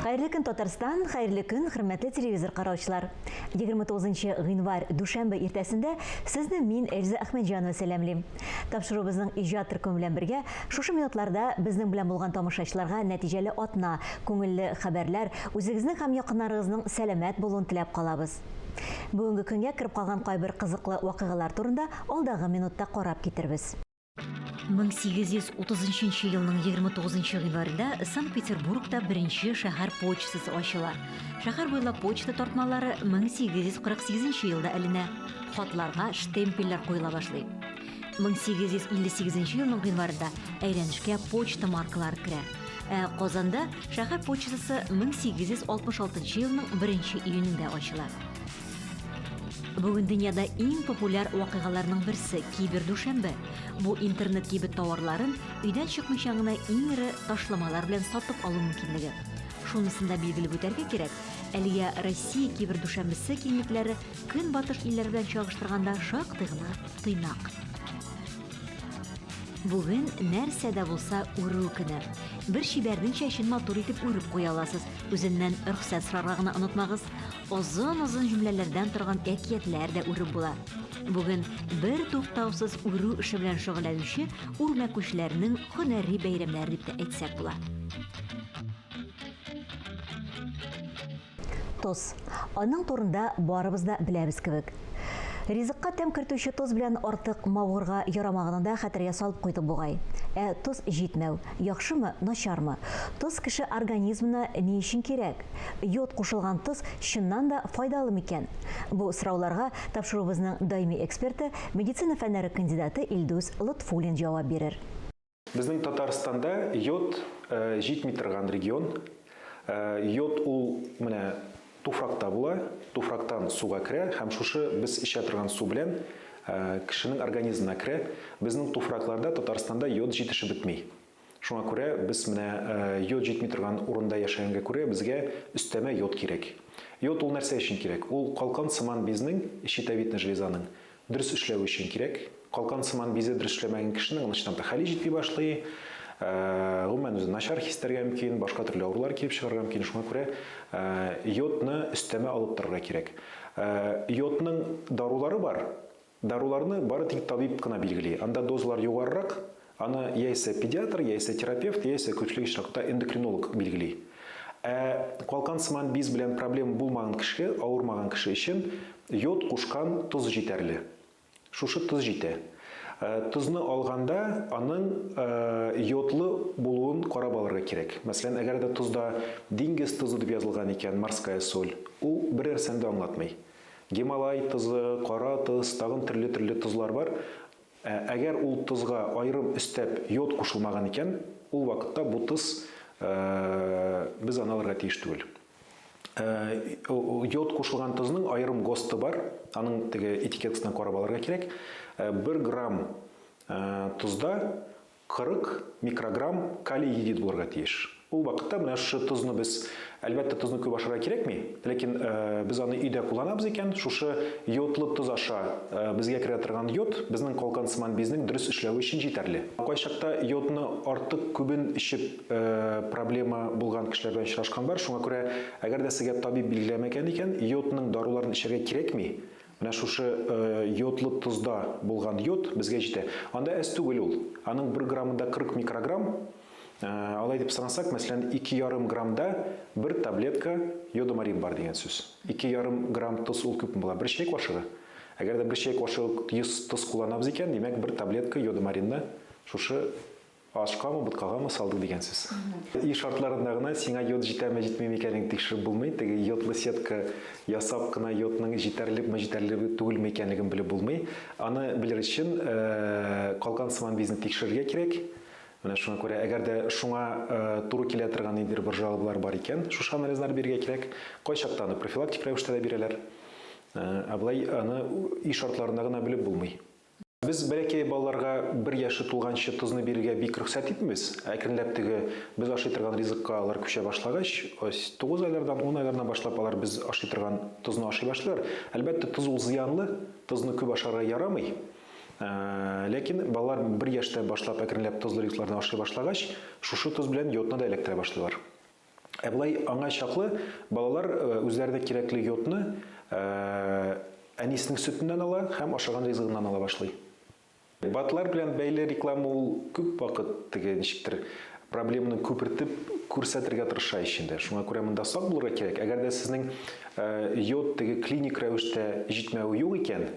Хайырлы көн Татарстан, хайырлы көн хөрмәтле телевизор караучылар. 29 гыйнвар дүшәмбе иртәсендә сезне мин Эльза Әхмәтҗанова сәламлыйм. Тапшырубызның иҗат төркеме белән бергә шушы минутларда безнең белән булган тамашачыларга нәтиҗәле атна, күңелле хәбәрләр, үзегезнең һәм якыннарыгызның сәламәт булуын теләп калабыз. Бүгенге көнгә кереп калган кайбер кызыклы вакыйгалар турында алдагы минутта карап китербез. 1830 елның 29 гыйнварында Санкт-Петербургта беренче шәһәр почтасы ачыла. Шәһәр буйлап почта тартмалары 1848 елда эленә. Хатларга штемпельләр куела башлый. 1858 елның гыйнварында әйләнешкә почта маркалары керә. Казанда шәһәр почтасы 1866 елның 1 июнендә ачыла. Бүген дөньяда иң популяр вакыйгаларның берсе кибердүшәмбе. Бу интернет кибет товарларын өйдән чыкмыйча гына иң ире ташламалар белән сатып алу мөмкинлеге. Шунысын да билгеле үтәргә кирәк. Әлегә Россия кибердүшәмбесе киңлекләре көнбатыш илләре белән чагыштырганда шактый гына тыйнак. Бүген нәрсәдә булса үрү көне. Бер шибәрнең чәчен матур итеп үреп куя аласыз. Үзеннән рөхсәт сорарга гына онытмагыз. Озын-озын җөмләләрдән торган әкиятләр дә үреп була. Бүген бер туктаусыз үрү эше белән шөгыльләнүче үрмәкүчләрнең һөнәри бәйрәмнәре дип тә әйтсәк була. Тоз. Аның турында барыбыз да беләбез кебек. Ризыкка тәм кертүче тоз белән артык мавырга ярамаганы да хәтергә салып куйды бугай. Тоз җитмәү, яхшымы, начармы? Тоз кеше организмына ни өчен кирәк? Йод кушылган тоз чыннан да файдалы микән? Бу сорауларга тапшырубызның даими эксперты, медицина фәннәре кандидаты Илдус Лотфуллин җавап бирер. Безнең Татарстанда йод җитми торган регион. Йод ул менә туфракта була, туфрактан суга керә, һәм шушы без эчә торган су белән кешенең организмына керә. Безнең туфракларда Татарстанда йод җитешеп бетми. Шуңа күрә без менә йод җитми торган урында яшәгәнгә күрә безгә өстәмә йод кирәк. Йод ул нәрсә өчен кирәк? Ул калкан сыман безнең щитовидный железаның дөрес эшләве өчен кирәк. Калкан сыман бизе дөрес эшләмәгән кешенең ныштан хәли җитми башлый. Гомумән үзе начар хистәргә мөмкин, башка төрле авырулар килеп чыгарга мөмкин. Шуңа күрә йодны өстәмә алып торырга кирәк. Йодның дарулары бар. Даруларны бары тик табиб кына билгели. Анда дозалар югарырак, аны яисә педиатр, яисә терапевт, яисә күпчелек очракта эндокринолог билгели. Калкан сыман биз белән проблема булмаган кешегә, авырмаган кеше өчен йод кушкан тоз җитәрле. Шушы тоз җитә. Тозны алганда аның йодлы булуын карап алырга кирәк. Мәсәлән, әгәр дә тозда диңгез тозы дип язылган икән, морская соль, ул бер нәрсәне дә аңлатмый. Гималай тозы, кара тоз, тагын төрле тозлар бар. Әгәр ул тозга аерым өстәп йод кушылмаган икән, ул вакытта бу тоз без аналарга тиеш түгел. Йод кушылган тозның аерым ГОСТы бар, аның теге этикеткасына карап алырга кирәк. 1 грамм тузда 40 микрограмм калий йодид булырга тиеш. Ул вакытта менә шушы тузны без, әлбәттә, тузны күп ашарга кирәкми, ләкин без аны өйдә кулланабыз икән, шушы йодлы туз аша безгә керә торган йод безнең калкан сыман безнең дөрес эшләве өчен җитәрле. Кайчакта йодны артык күбен ичеп проблема булган кешеләр белән очрашкан бар. Шуңа күрә, әгәр дә сезгә табиб билгеләмәгән икән, йодның даруларын эчәргә кирәкми. Менә шушы йодлы тузда булган йод безгә җитә. Анда әз түгел ул. Аның 1 граммында 40 микрограмм. Алай дип санасак, мәсәлән, 2,5 граммда 1 таблетка йодомарин бар дигән сүз. 2,5 грамм тоз ул күпме була? 1 чәйнек кашыгы. Әгәр дә 1 чәйнек кашыгы тоз кулланабыз икән, димәк 1 таблетка йодомаринны шушы ашкамы, буткагамы салдык дигән сүз. И шартларында гына сиңа йод җитәме, җитмәме икәнен тикшереп булмый. Теге йодлы сетка ясап кына йодның җитәрлеме, җитәрлеме түгелме икәнлеген белеп булмый. Аны белер өчен калкан сыман безне тикшерергә кирәк. Менә шуңа күрә, әгәр дә шуңа туры килә торган бер жалобалар бар икән, шушы анализлар бирергә кирәк. Кайчакта аны профилактик рәвештә дә бирәләр. Аблай аны и шартларында гына белеп булмый. Без бәләкәй балаларга 1 яшы тулганчы тозны бирергә бик рөхсәт итмибез. Әкренләп теге без ашый торган ризыкка алар күчә башлагач, 9 айлардан 10 айлардан башлап алар без ашый торган тозны ашый башлар. Әлбәттә, тоз ул зыянлы, тозны күп ашарга ярамый. Ләкин балалар 1 яшьтә башлап әкренләп тозлы ризыкларны ашый башлагач, шушы тоз белән йодны да эләктерә башлыйлар. Былай аңа чаклы балалар үзләренә кирәкле йодны әнисенең сөтеннән ала һәм ашаган ризыгыннан ала башлый. Батлар белән бәйле реклама ул күп вакыт теге ничектер проблеманы күпертеп күрсәтергә тырыша ичендә. Шуңа күрә монда сак булырга кирәк. Әгәр дә сезнең йод теге клиник рәвештә җитмәүе юк икән,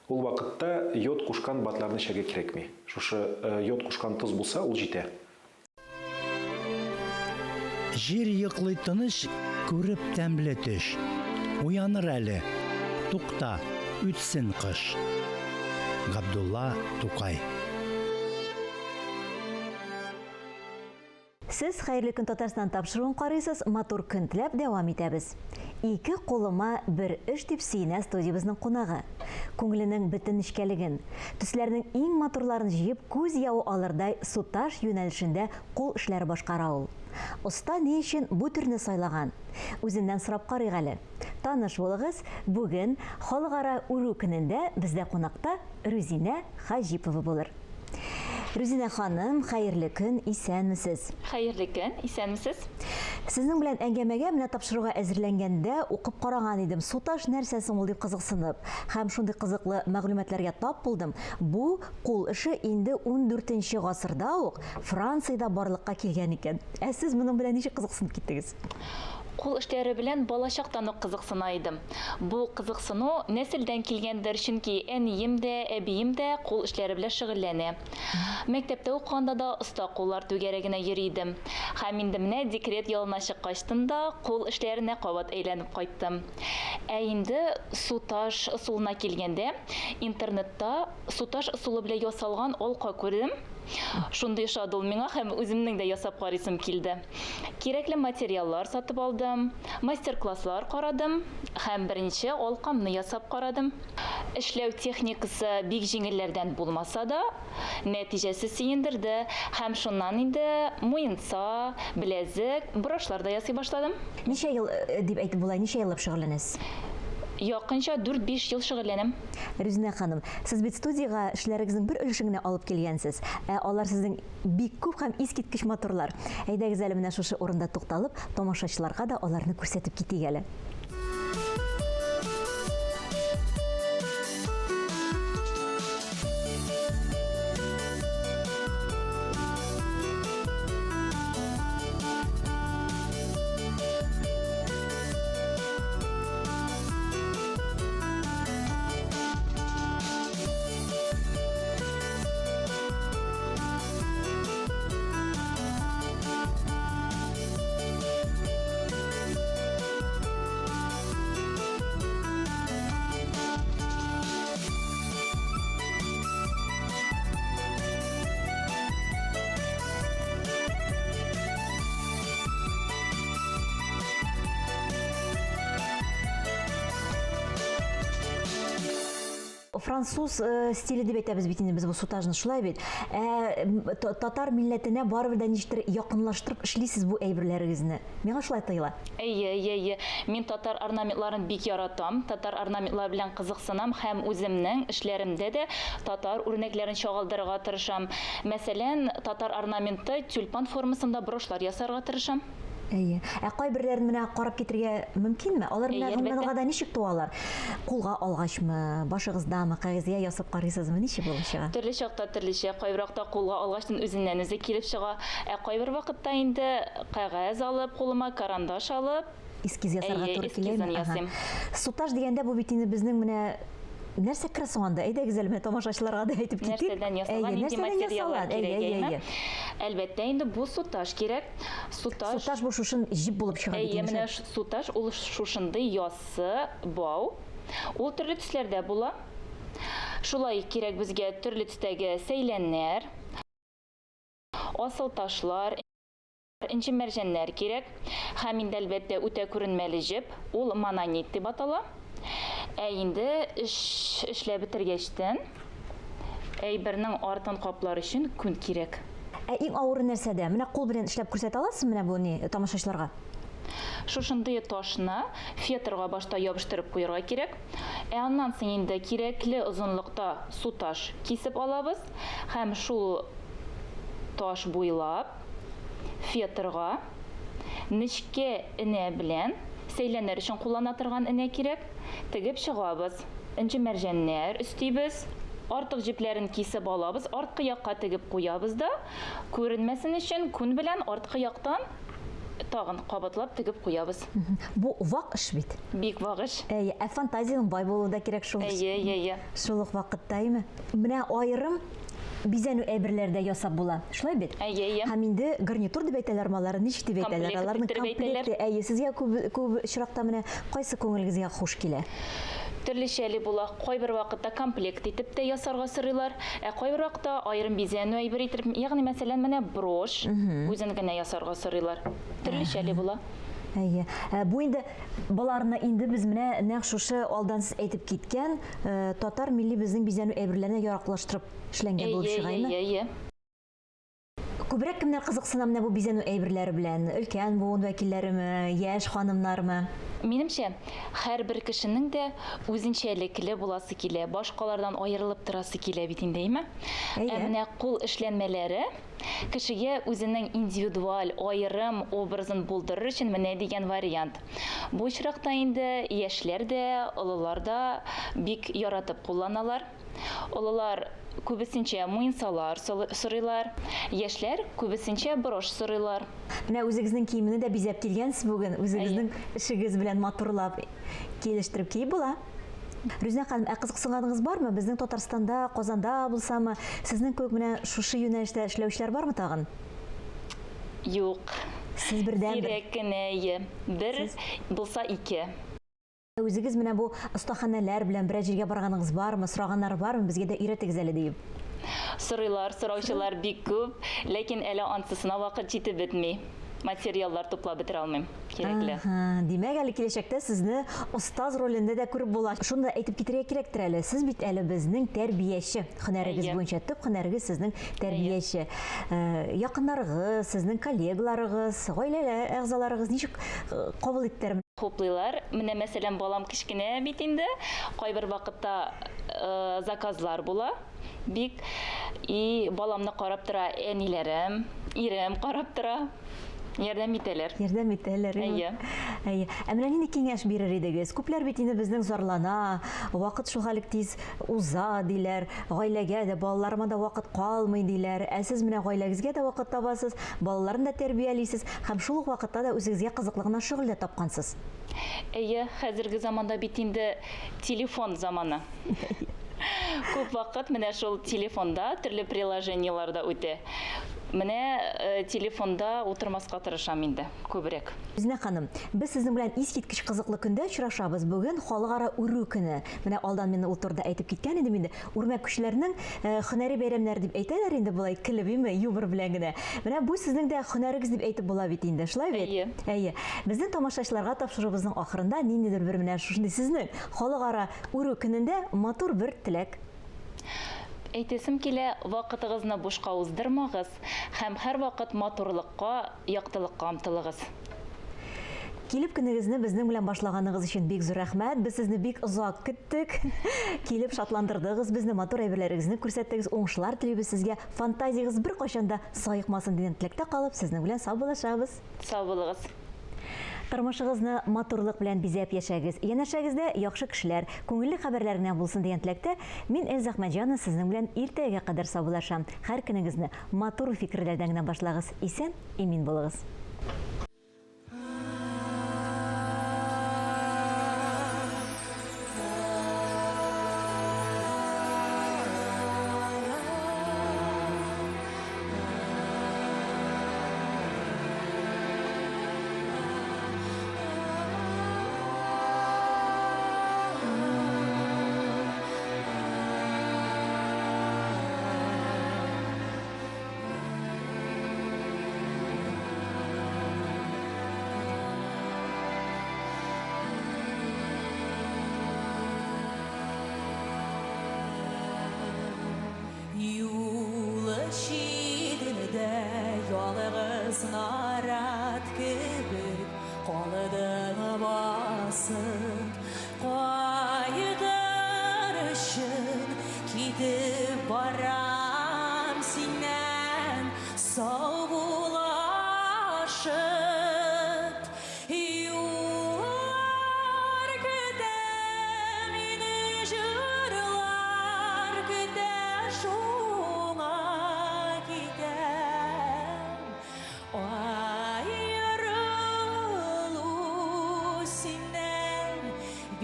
ул вакытта йод кушкан батларны эчәргә кирәкми. Шушы йод кушкан тоз булса, ул җитә. Җир йоклый тыныч, күреп тәмле төш. Уяныр әле, тукта, үтсен кыш. Габдулла Тукай. Сез хәерле көн Татарстан тапшыруын карыйсыз, матур көн теләп дәвам итәбез. Ике кулыма бер эш дип сөенә студиябезнең кунагы. Күңеленең бөтен нечкәлеген, төсләрнең иң матурларын җыеп күз яу алырдай суташ юнәлешендә кул эшләре башкара ул. Оста ни өчен бу төрне сайлаган? Үзеннән сорап карыйк әле. Таныш булыгыз, бүген Халыкара үрү көнендә бездә кунакта Рузинә Хаҗипова булыр. Рузинә ханым, хәерле көн, исәнмесез? Хәерле көн, исәнмесез? Сезнең белән әңгәмәгә менә тапшыруга әзерләнгәндә укып караган идем. Суташ нәрсә соң ул дип кызыксынып, һәм шундый кызыклы мәгълүматларга тап булдым. Бу кул эше инде 14нче гасырда ук Франциядә барлыкка килгән икән. Ә сез моның белән ничек кызыксынып киттегез? Кул эшләре белән балачактан ук кызыксына идем. Бу кызыксыну нәселдән килгәндер, чөнки әнием дә, әбием дә кул эшләре белән шөгыльләнә. Мәктәптә укыганда да оста куллар түгәрәгенә йөри идем. Һәм инде менә декрет ялына чыккачтын да кул эшләренә кабат әйләнеп кайттым. Ә инде суташ ысулына килгәндә, интернетта суташ ысулы белән ясалган алка күрдем. Шундый шат ул миңа һәм үземнең дә ясап карыйсым килде. Кирәкле материаллар сатып алдым, мастер-класслар карадым һәм беренче алкамны ясап карадым. Эшләү техникасы бик җиңелләрдән булмаса да, нәтиҗәсе сөендерде һәм шуннан инде муенса, беләзек, брошлар да ясый башладым. Ничә ел дип әйтеп була, ничә еллап шөгыльләнәсез? Якынча 4-5 ел шөгыльләнәм. Рузинә ханым, сез бит студияга эшләрегезнең бер өлешен генә алып килгәнсез. Алар сезнең бик күп һәм искиткеч матурлар. Әйдәгез әле менә шушы урында тукталып, тамашачыларга да аларны күрсәтеп китик әле. Француз стиле дип әйтәбез бит инде без бу сутажны, шулай бит. Татар милләтенә барыбер да ничектер якынлаштырып эшлисез бу әйберләрегезне. Миңа шулай тоела. Әйе. Мин татар орнаментларын бик яратам. Татар орнаментлары белән кызыксынам һәм үземнең эшләремдә дә татар үрнәкләрен чагылдырырга тырышам. Мәсәлән, татар орнаменты тюльпан формасында брошлар ясарга тырышам. Әйе. Кайберләрен менә карап китәргә мөмкинме? Алар менә гомумән да ничек туалар? Кулга алгачмы, башыгыздамы, кәгазьгә ясап карыйсызмы, ничек булып чыга? Төрле чакта төрлечә, кайбыракта кулга алгачтан үзеннән үзе килеп чыга. Кайбер вакытта инде кәгазь алып, кулыма карандаш алып, эскиз ясарга туры килә. Сутаж дигәндә бу бит инде безнең менә нәрсә красың анда? Әйдәгез әле менә тамашачыларга да әйтеп китик. Нәрсәдән ясалган инде материаллар кирәк. Әлбәттә инде бу сутаж кирәк. Сутаж бу шушын җип булып чыга. Менә сутаж ул шушындай яссы, бау. Ул төрле төсләрдә була. Шулай кирәк безгә төрле төстәге сәйләннәр, асыл ташлар, инче мәрҗәннәр кирәк. Һәм инде әлбәттә үтә күренмәле җеп, ул мононит дип атала. Инде эшләп бетергәчтән әйбернең артын каплар өчен күн кирәк. Иң авыры нәрсәдә? Менә кул белән эшләп күрсәтә аласыз менә бу ни тамашачыларга? Шушындый ташны фетрга башта ябыштырып куярга кирәк. Аннан соң инде кирәкле озынлыкта суташ кисеп алабыз һәм шул таш буйлап фетрга нечке ине белән сәйләнер өчен куллана торган ине кирәк. Тегеп чыгабыз. Инче мәрҗәннәр өстибез. Артык җипләрен кисеп алабыз, арткы якка тегеп куябыз да, күренмәсен өчен күн белән арткы яктан тагын кабатлап тегеп куябыз. Бу вак эш бит. Бик вагыш. Фантазияның бай булуы да кирәк шул. Шул ук вакытта име? Менә аерым бизәнү әйберләрдә ясап була. Шулай бит? Һәм инде гарнитур дип әйтәләр малары, ничек дип әйтәләр? Аларның комплекты. Сезгә күп очракта менә кайсы күңелегезгә хуш килә? Төрлечәле була. Кайбер вакытта комплект итеп тә ясарга сорыйлар, кайбер вакытта аерым бизәнү әйбер итеп, ягъни мәсәлән менә брош үзен генә ясарга сорыйлар. Төрлечәле була. Бу инде баларына инде без менә нәкъ шушы алдан сез әйтеп киткән татар милли безнең бизәнү әйберләренә яраклаштырып эшләнгән булып чыгаймы? Күбрәк кемнәр кызыксына менә бу бизәнү әйберләре белән? Өлкән буын вәкилләреме, яшь ханымнармы? Минемчә, һәрбер кешенең дә үзенчәлекле буласы килә, башкалардан аерылып торасы килә бит инде, әйме? Менә кул эшләнмәләре кешегә үзенең индивидуаль, аерым образын булдырыр өчен менә дигән вариант. Бу очракта инде яшьләр дә, олылар да бик яратып кулланалар. Олылар күбесенчә муенсалар сорыйлар, яшьләр күбесенчә брош сорыйлар. Менә үзегезнең киеменне дә бизәп килгәнсез бүген, үзегезнең эшегез белән матурлап килештереп киеп була. Рүзнә ханым, кызыксынганыгыз бармы? Безнең Татарстанда, Казанда булсамы, сезнең күк менә шушы юнәлештә эшләүчеләр бармы тагын? Юк. Сез бердән Сирәк кенә, бер булса ике. Үзегез менә бу остаханәләр белән берәр җиргә барганыгыз бармы? Сораганнар бармы? Безгә дә өйрәтегез әле диеп. Сорыйлар, сораучылар бик күп, ләкин әле ансысына вакыт җитеп бетми. Материаллар туплап бетерә алмыйм. Кирәкле. Димәк, әле киләчәктә сезне остаз ролендә дә күреп була. Шуны әйтеп китерергә кирәктер әле. Сез бит әле безнең тәрбияче. Һөнәрегез буенча төп һөнәрегез сезнең тәрбияче. Якыннарыгыз, сезнең коллегаларыгыз, гаилә әгъзаларыгыз ничек кабул иттеләр? Хуплыйлар. Менә мәсәлән, балам кичкенә бит инде. Кайбер вакытта заказлар була. Бик баламны карап тора әниләрем, ирем карап тора. Ярдәм итәләр. Ярдәм итәләр. Менә нинди киңәш бирер идегез? Күпләр бит инде безнең зарлана, вакыт шулхалык тиз уза диләр, гаиләгә дә, балаларыма да вакыт калмый диләр. Сез менә гаиләгезгә дә вакыт табасыз, балаларны да тәрбиялисез һәм шул ук вакытта да үзегезгә кызыклы гына шөгыль дә тапкансыз. Хәзерге заманда бит инде телефон заманы. Күп вакыт менә шул телефонда, төрле приложениеларда үтә. Менә телефонда утырмаска тырышам инде күбрәк. Рүзнә ханым, без сезнең белән искиткеч кызыклы көндә очрашабыз. Бүген халыкара үрү көне. Менә алдан мен ул турыда әйтеп киткән идем инде. Үрмәк кешеләрнең һөнәри бәйрәмнәре дип әйтәләр инде булай килеп юмор белән генә. Менә бу сезнең дә һөнәрегез дип әйтеп була бит инде, шулай бит? Безнең тамашачыларга тапшырыбызның ахырында ниндидер бер менә шундый сезнең халыкара үрү көнендә матур бер теләк. Әйтәсем килә, вакытыгызны бушка уздырмагыз һәм һәр вакыт матурлыкка, яктылыкка омтылыгыз. Килеп көнегезне безнең белән башлаганыгыз өчен бик зур рәхмәт. Без сезне бик озак көттек. Килеп шатландырдыгыз, безне матур әйберләрегезне күрсәттегез, уңышлар телибез сезгә. Фантазиягыз бер кайчан да саекмасын дигән теләктә калып, сезнең белән сау булышабыз. Сау булыгыз. Тормышыгызны матурлык белән бизәп яшәгез. Янәшәгездә яхшы кешеләр, күңелле хәбәрләр генә булсын дигән теләктә, мин Эльза Әхмәтҗанова сезнең белән иртәгә кадәр сау булышам. Һәр көнегезне матур фикерләрдән генә башлагыз. Исән, имин булыгыз. Narad kibir qalıdı basıp Qayıdırışın gidip baram sinen sağ bulaşın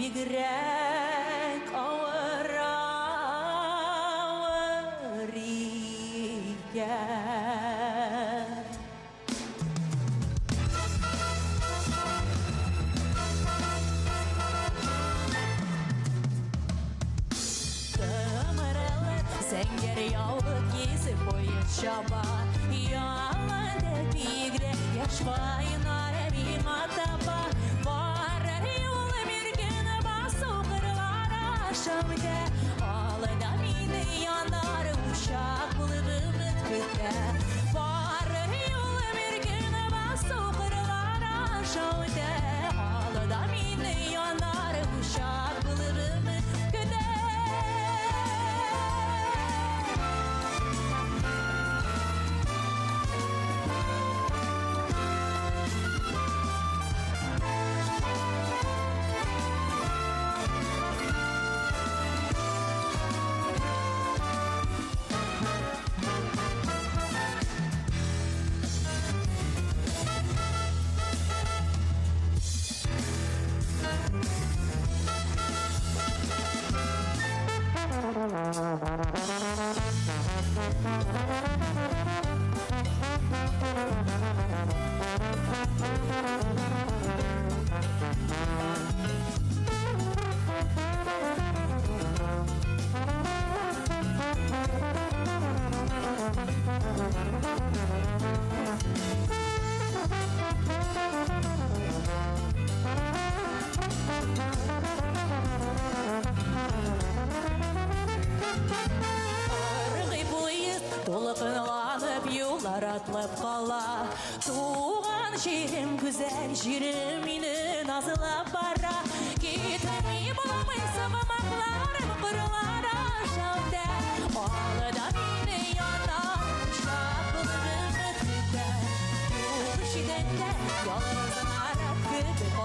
бигрәк авыр икән. Кымырылып, сәңгер яулык есі бойын шаба. Яланды бигрәк яш кайнар миңа таба. Бары юлы мерген басу кырлар ашамды. Алыда мине янар ушак булып өмет көтә. Бары юлы мерген басу кырлар ашамды. Алыда мине янар ушак булып өмет көтә. Аргый поезд толкынланып юллар атлап кала. Туган җирем, güzel җирем мине назлап бара. Китми булмый сыгмакларым кырлар ашауда. Алыда мине янар ушак булып өмет көтә. Юл ишегендә ялгызың арап көтеп